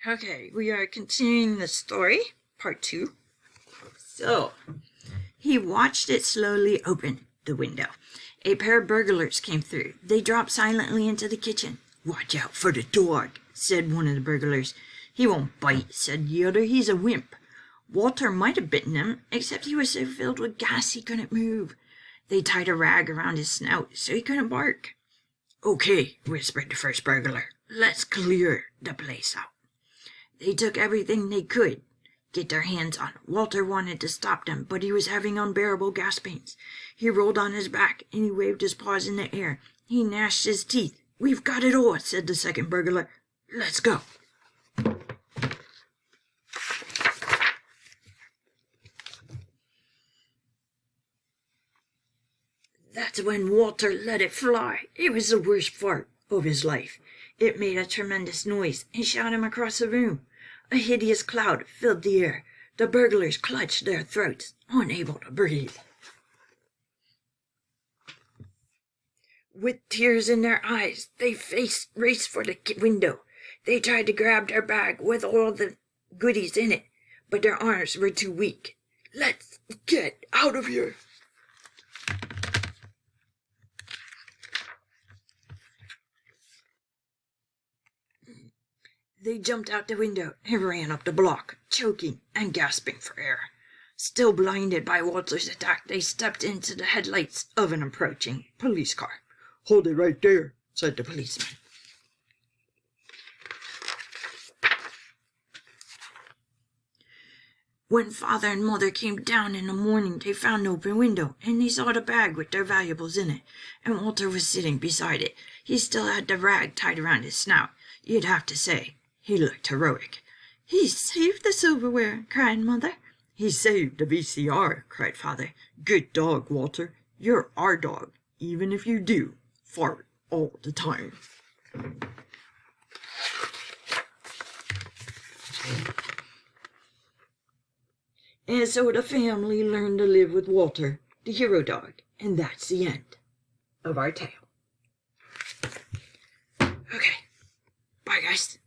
Okay, we are continuing the story, part 2. So, he watched it slowly open the window. A pair of burglars came through. They dropped silently into the kitchen. "Watch out for the dog," said one of the burglars. "He won't bite," said the other. "He's a wimp." Walter might have bitten him, except he was so filled with gas he couldn't move. They tied a rag around his snout so he couldn't bark. "Okay," whispered the first burglar. "Let's clear the place out." They took everything they could get their hands on. Walter wanted to stop them, but he was having unbearable gas pains. He rolled on his back, and he waved his paws in the air. He gnashed his teeth. "We've got it all," said the second burglar. "Let's go." That's when Walter let it fly. It was the worst fart of his life. It made a tremendous noise and shot him across the room. A hideous cloud filled the air. The burglars clutched their throats, unable to breathe. With tears in their eyes, they raced for the window. They tried to grab their bag with all the goodies in it, but their arms were too weak. "Let's get out of here." They jumped out the window and ran up the block, choking and gasping for air. Still blinded by Walter's attack, they stepped into the headlights of an approaching police car. "Hold it right there," said the policeman. When father and mother came down in the morning, they found an open window, and they saw the bag with their valuables in it, and Walter was sitting beside it. He still had the rag tied around his snout. You'd have to say he looked heroic. "He saved the silverware," cried mother. "He saved the VCR," cried father. "Good dog, Walter. You're our dog, even if you do fart all the time." And so the family learned to live with Walter, the hero dog, and that's the end of our tale. Okay, bye guys.